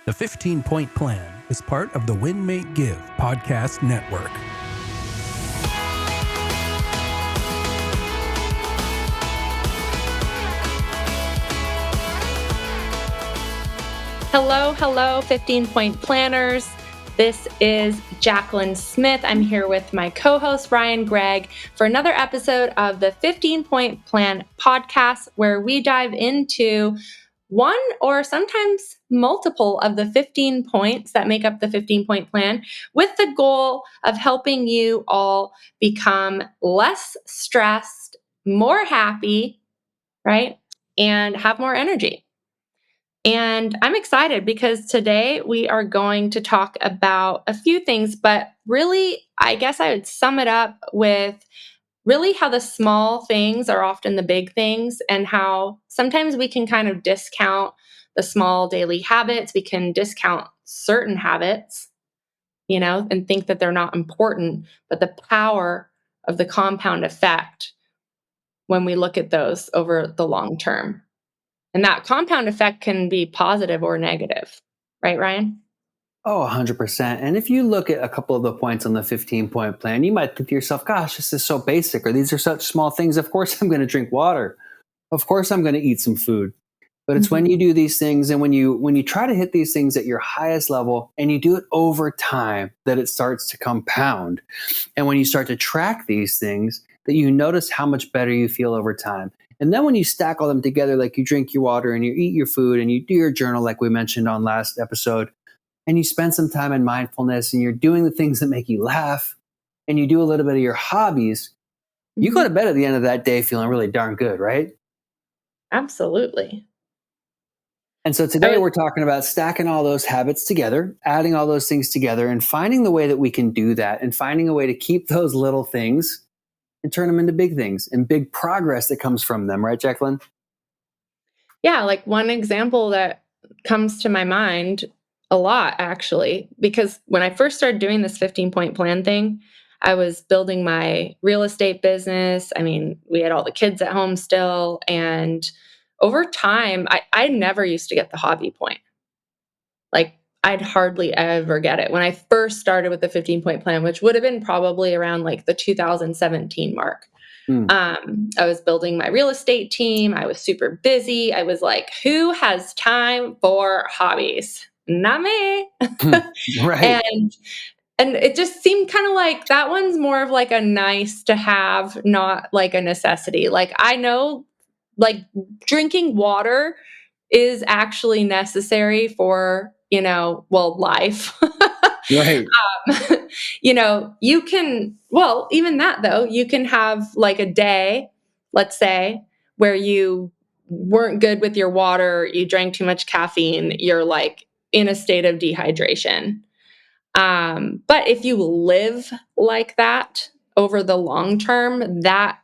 The 15-Point Plan is part of the Win, Make, Give podcast network. Hello, 15-Point Planners. This is Jacqueline Smith. I'm here with my co-host, Greigg, for another episode of the 15-Point Plan podcast, where we dive into one or sometimes multiple of the 15 points that make up the 15-Point Plan, with the goal of helping you all become less stressed, more happy, right? And have more energy. And I'm excited because today we are going to talk about a few things, but really, I guess I would sum it up with really how the small things are often the big things, and how sometimes we can kind of discount the small daily habits. We can discount certain habits, and think that they're not important, but the power of the compound effect when we look at those over the long term. And that compound effect can be positive or negative. Right, Ryan? Oh, 100%. And if you look at a couple of the points on the 15-Point Plan, you might think to yourself, gosh, this is so basic, or these are such small things. Of course, I'm going to drink water. Of course, I'm going to eat some food. But it's when you do these things, and when you try to hit these things at your highest level, and you do it over time, that it starts to compound. And when you start to track these things, that you notice how much better you feel over time. And then when you stack all them together, like you drink your water and you eat your food and you do your journal, like we mentioned on last episode, and you spend some time in mindfulness and you're doing the things that make you laugh, and you do a little bit of your hobbies, you go to bed at the end of that day feeling really darn good, right? Absolutely. And so today we're talking about stacking all those habits together, adding all those things together, and finding the way that we can do that, and finding a way to keep those little things and turn them into big things and big progress that comes from them. Right, Jacqueline? Yeah, like one example that comes to my mind a lot, actually, because when I first started doing this 15-Point Plan thing, I was building my real estate business. I mean, we had all the kids at home still. And over time, I never used to get the hobby point. Like, I'd hardly ever get it. When I first started with the 15-Point Plan, which would have been probably around like the 2017 mark, I was building my real estate team. I was super busy. I was like, who has time for hobbies? Not me. Right. And it just seemed kind of like that one's more of like a nice to have, not like a necessity. Like, I know, like, drinking water is actually necessary for, life. Right. You can, even that though, you can have like a day, let's say, where you weren't good with your water, you drank too much caffeine, you're like in a state of dehydration. But if you live like that over the long term, that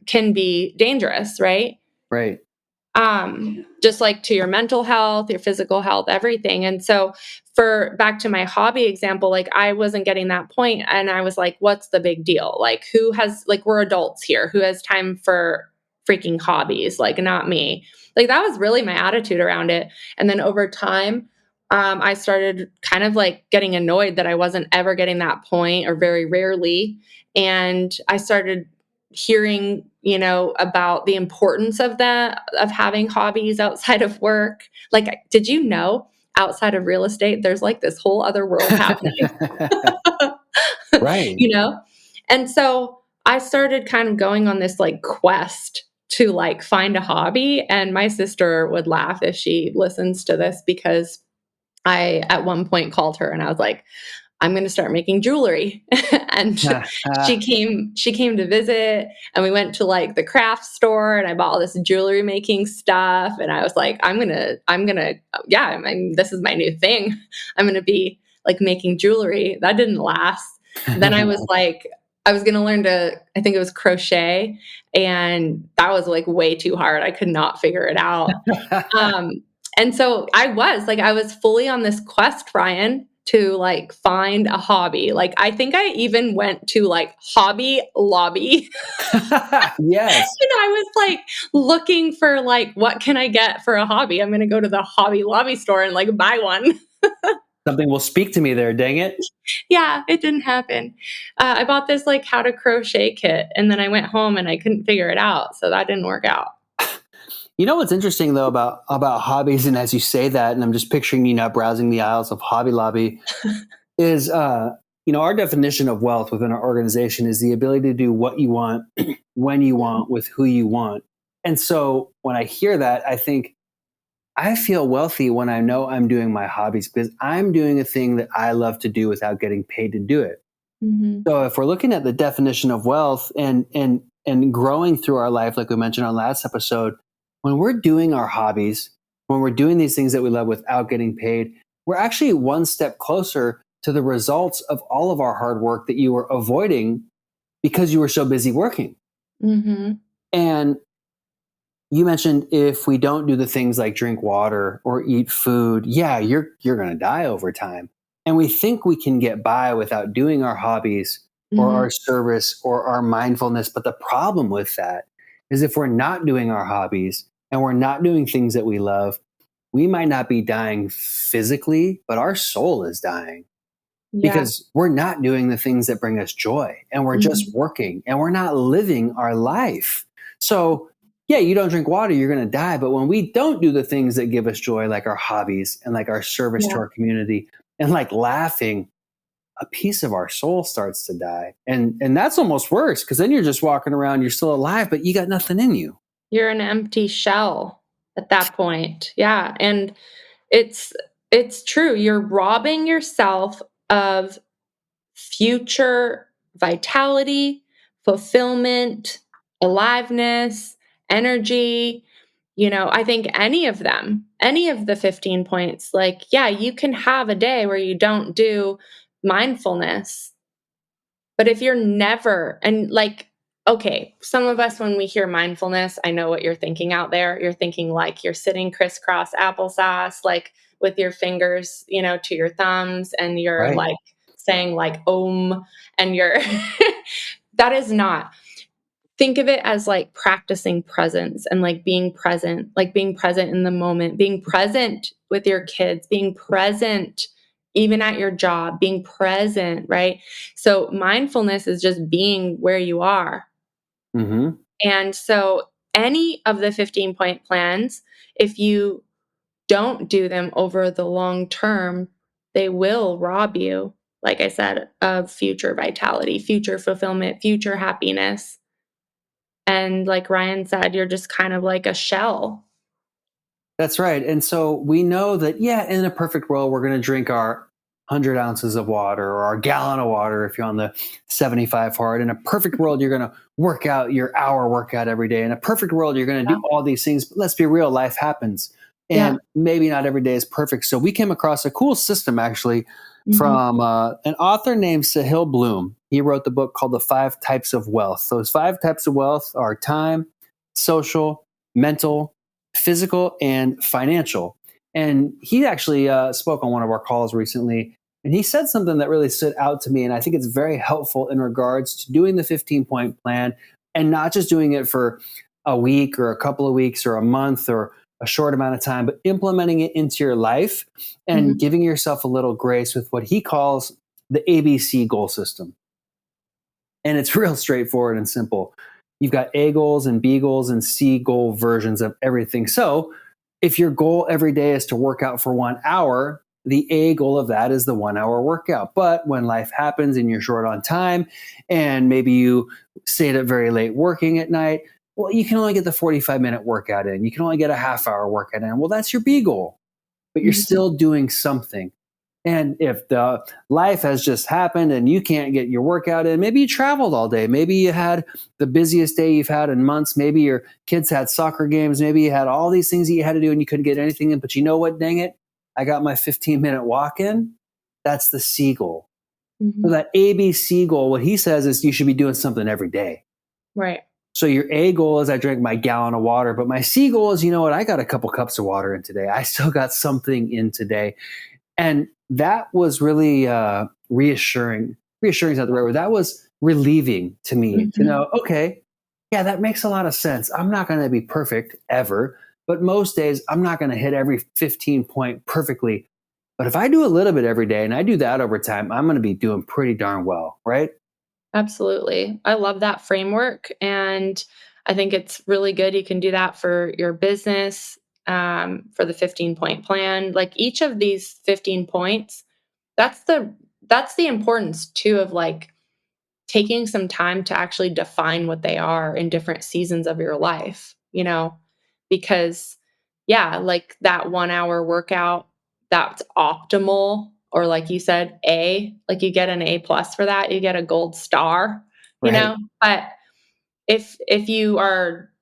can be dangerous, right? Right. Just like to your mental health, your physical health, everything. And so back to my hobby example, like I wasn't getting that point, and I was like, what's the big deal? Like, we're adults here. Who has time for freaking hobbies? Like, not me. Like, that was really my attitude around it. And then over time, I started kind of like getting annoyed that I wasn't ever getting that point, or very rarely. And I started hearing, about the importance of having hobbies outside of work. Like, did you know outside of real estate, there's like this whole other world happening? Right. And so I started kind of going on this like quest to like find a hobby. And my sister would laugh if she listens to this, because I at one point called her and I was like, I'm going to start making jewelry. And she came to visit, and we went to like the craft store, and I bought all this jewelry making stuff. And I was like, this is my new thing. I'm going to be like making jewelry. That didn't last. Then I was like, I was going to learn I think it was crochet. And that was like way too hard. I could not figure it out. And so I was fully on this quest, Ryan, to like find a hobby. Like, I think I even went to like Hobby Lobby. Yes. And I was like looking for like, what can I get for a hobby? I'm going to go to the Hobby Lobby store and like buy one. Something will speak to me there, dang it. Yeah, it didn't happen. I bought this like how to crochet kit, and then I went home and I couldn't figure it out. So that didn't work out. You know what's interesting though about hobbies, and as you say that, and I'm just picturing you now browsing the aisles of Hobby Lobby, is our definition of wealth within our organization is the ability to do what you want, when you want, with who you want. And so when I hear that, I think I feel wealthy when I know I'm doing my hobbies because I'm doing a thing that I love to do without getting paid to do it. Mm-hmm. So if we're looking at the definition of wealth and growing through our life, like we mentioned on last episode, when we're doing our hobbies, when we're doing these things that we love without getting paid, we're actually one step closer to the results of all of our hard work that you were avoiding because you were so busy working. Mm-hmm. And you mentioned if we don't do the things like drink water or eat food, yeah, you're going to die over time. And we think we can get by without doing our hobbies or Mm-hmm. our service or our mindfulness. But the problem with that is if we're not doing our hobbies and we're not doing things that we love, we might not be dying physically, but our soul is dying Yeah. because we're not doing the things that bring us joy and we're Mm-hmm. just working and we're not living our life. So, yeah, you don't drink water, you're going to die. But when we don't do the things that give us joy, like our hobbies and like our service to Yeah. our community and like laughing, a piece of our soul starts to die. And that's almost worse because then you're just walking around, you're still alive, but you got nothing in you. You're an empty shell at that point. Yeah. And it's it's true. You're robbing yourself of future vitality, fulfillment, aliveness, energy. I think any of them, any of the 15 points, like, yeah, you can have a day where you don't do mindfulness. But if you're never, and like, okay, some of us, when we hear mindfulness, I know what you're thinking out there. You're thinking like you're sitting crisscross applesauce, like with your fingers, to your thumbs, and you're Right. like saying like om, and you're, that is not. Think of it as like practicing presence and like being present in the moment, being present with your kids, being present even at your job, being present, right? So mindfulness is just being where you are. Mm-hmm. And so any of the 15-point plans, if you don't do them over the long term, they will rob you, like I said, of future vitality, future fulfillment, future happiness. And like Ryan said, you're just kind of like a shell. That's right. And so we know that, yeah, in a perfect world, we're going to drink our 100 ounces of water or our gallon of water if you're on the 75 hard. In a perfect world, you're going to work out your hour workout every day. In a perfect world, you're going to Yeah. do all these things. But let's be real, life happens. Yeah. And maybe not every day is perfect. So we came across a cool system actually Mhm. from an author named Sahil Bloom. He wrote the book called The 5 Types of Wealth. Those 5 types of wealth are time, social, mental, physical, and financial. And he actually spoke on one of our calls recently, and he said something that really stood out to me. And I think it's very helpful in regards to doing the 15-point plan and not just doing it for a week or a couple of weeks or a month or a short amount of time, but implementing it into your life and Mhm. giving yourself a little grace with what he calls the ABC goal system. And it's real straightforward and simple. You've got A goals and B goals and C goal versions of everything. So if your goal every day is to work out for 1 hour, the A goal of that is the 1 hour workout. But when life happens and you're short on time and maybe you stayed up very late working at night, well, you can only get the 45-minute workout in. You can only get a half-hour workout in. Well, that's your B goal, but you're Mhm. still doing something. And if the life has just happened and you can't get your workout in, maybe you traveled all day. Maybe you had the busiest day you've had in months. Maybe your kids had soccer games. Maybe you had all these things that you had to do and you couldn't get anything in. But you know what? Dang it. I got my 15-minute walk in. That's the C goal. So Mhm. that ABC goal, what he says is you should be doing something every day. Right. So your A goal is I drank my gallon of water, but my C goal is, you know what? I got a couple cups of water in today. I still got something in today. And that was really reassuring. Reassuring is not the right word. That was relieving to me to Mhm. know, okay, yeah, that makes a lot of sense. I'm not going to be perfect ever, but most days I'm not going to hit every 15 point perfectly. But if I do a little bit every day and I do that over time, I'm going to be doing pretty darn well, right? Absolutely. I love that framework. And I think it's really good. You can do that for your business, for the 15-point plan. Like each of these 15 points, that's the importance too of like taking some time to actually define what they are in different seasons of your life, because yeah, like that 1 hour workout, that's optimal. Or like you said, like you get an A+ for that, you get a gold star, Right. but if you are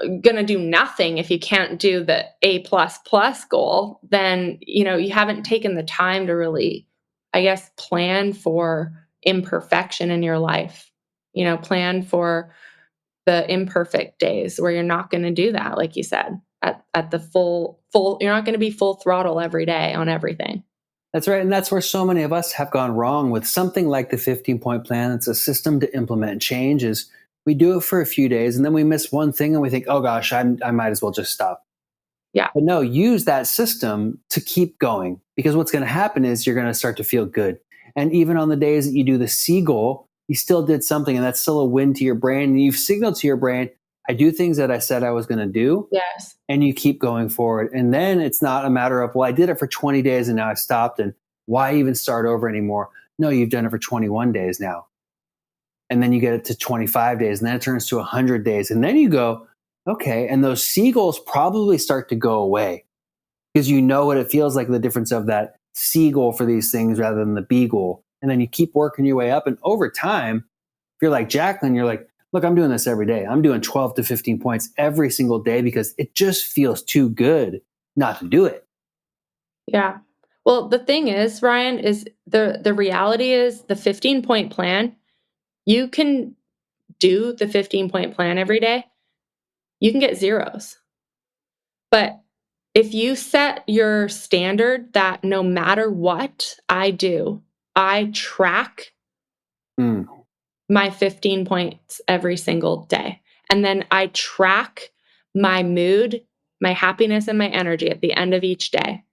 going to do nothing, if you can't do the A++ goal, then, you haven't taken the time to really, I guess, plan for imperfection in your life, plan for the imperfect days where you're not going to do that. Like you said, at the full, you're not going to be full throttle every day on everything. That's right. And that's where so many of us have gone wrong with something like the 15-point plan. It's a system to implement change. Is we do it for a few days and then we miss one thing and we think, oh gosh, I might as well just stop. Yeah. But no, use that system to keep going, because what's going to happen is you're going to start to feel good. And even on the days that you do the C goal, you still did something, and that's still a win to your brain. And you've signaled to your brain, I do things that I said I was going to do. Yes. And you keep going forward. And then it's not a matter of, well, I did it for 20 days and now I stopped, and why even start over anymore? No, you've done it for 21 days now. And then you get it to 25 days, and then it turns to 100 days. And then you go, okay. And those C goals probably start to go away, because you know what it feels like, the difference of that C goal for these things rather than the B goal. And then you keep working your way up. And over time, if you're like Jacqueline, you're like, look, I'm doing this every day. I'm doing 12 to 15 points every single day because it just feels too good not to do it. Yeah. Well, the thing is, Ryan, is the reality is the 15-point plan, you can do the 15-point plan every day. You can get zeros. But if you set your standard that no matter what I do, I track Mm. my 15 points every single day. And then I track my mood, my happiness, and my energy at the end of each day.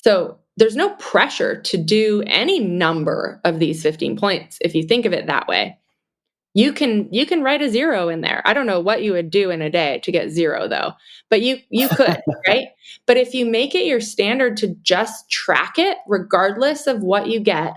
So there's no pressure to do any number of these 15 points. If you think of it that way, you can write a zero in there. I don't know what you would do in a day to get zero though, but you could, right? But if you make it your standard to just track it, regardless of what you get,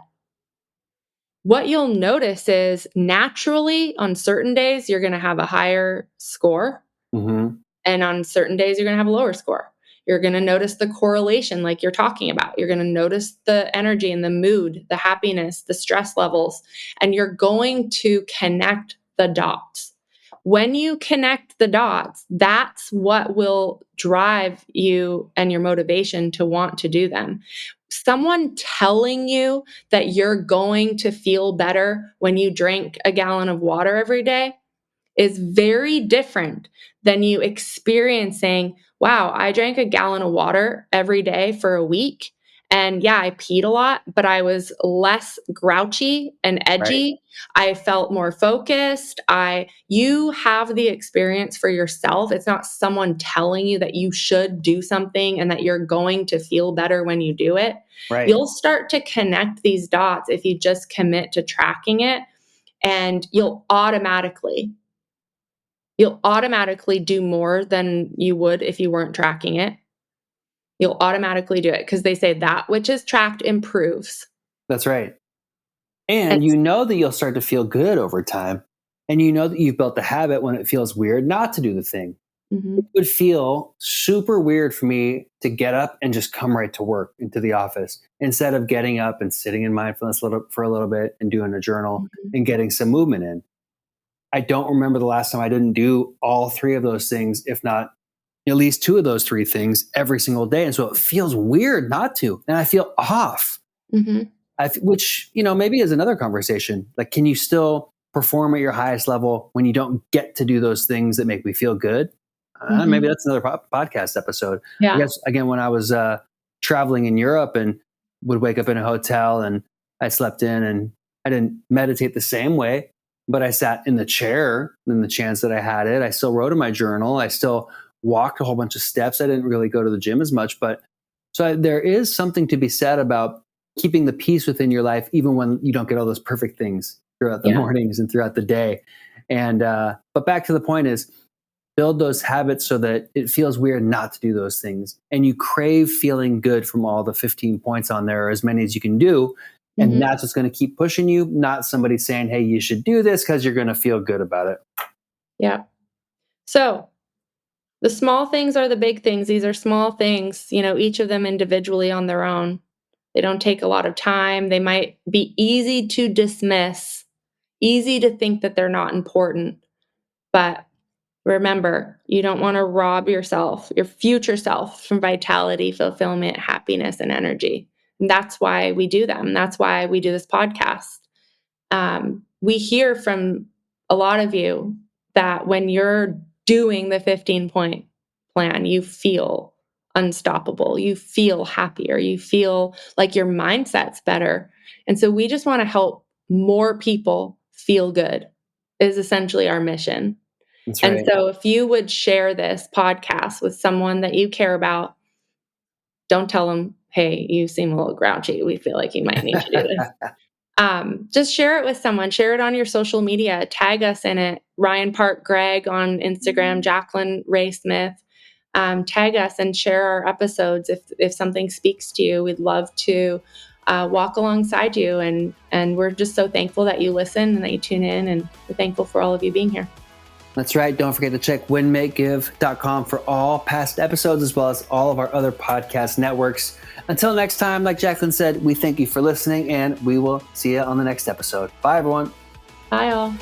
what you'll notice is naturally on certain days, you're going to have a higher score. Mm-hmm. And on certain days, you're going to have a lower score. You're going to notice the correlation like you're talking about. You're going to notice the energy and the mood, the happiness, the stress levels, and you're going to connect the dots. When you connect the dots, that's what will drive you and your motivation to want to do them. Someone telling you that you're going to feel better when you drink a gallon of water every day is very different than you experiencing, wow, I drank a gallon of water every day for a week. And yeah, I peed a lot, but I was less grouchy and edgy. Right. I felt more focused. You have the experience for yourself. It's not someone telling you that you should do something and that you're going to feel better when you do it. Right. You'll start to connect these dots if you just commit to tracking it, and you'll automatically do more than you would if you weren't tracking it. You'll automatically do it because they say that which is tracked improves. That's right. And you know that you'll start to feel good over time. And you know that you've built the habit when it feels weird not to do the thing. Mm-hmm. It would feel super weird for me to get up and just come right to work into the office instead of getting up and sitting in mindfulness for a little bit and doing a journal and getting some movement in. I don't remember the last time I didn't do all three of those things, if not at least two of those three things every single day. And so it feels weird not to, and I feel off, which, maybe is another conversation. Like, can you still perform at your highest level when you don't get to do those things that make me feel good? Maybe that's another podcast episode. Yeah. I guess, again, when I was traveling in Europe and would wake up in a hotel and I slept in and I didn't meditate the same way, but I sat in the chair in the chance that I had it. I still wrote in my journal. I still walked a whole bunch of steps. I didn't really go to the gym as much, but So there is something to be said about keeping the peace within your life, even when you don't get all those perfect things throughout the mornings and throughout the day. And but back to the point is, build those habits so that it feels weird not to do those things. And you crave feeling good from all the 15 points on there, or as many as you can do. And that's what's going to keep pushing you, not somebody saying, hey, you should do this because you're going to feel good about it. Yeah. So the small things are the big things. These are small things, each of them individually on their own. They don't take a lot of time. They might be easy to dismiss, easy to think that they're not important. But remember, you don't want to rob yourself, your future self, from vitality, fulfillment, happiness, and energy. And that's why we do them. That's why we do this podcast. We hear from a lot of you that when you're doing the 15-point plan, you feel unstoppable. You feel happier. You feel like your mindset's better. And so we just want to help more people feel good is essentially our mission. That's right. And so if you would share this podcast with someone that you care about, don't tell them, hey, you seem a little grouchy. We feel like you might need to do this. Just share it with someone. Share it on your social media. Tag us in it. Ryan Park Greigg on Instagram, Jacqueline Ray Smith. Tag us and share our episodes if something speaks to you. We'd love to walk alongside you. And we're just so thankful that you listen and that you tune in. And we're thankful for all of you being here. That's right. Don't forget to check winmakegive.com for all past episodes, as well as all of our other podcast networks. Until next time, like Jacqueline said, we thank you for listening, and we will see you on the next episode. Bye, everyone. Bye, all.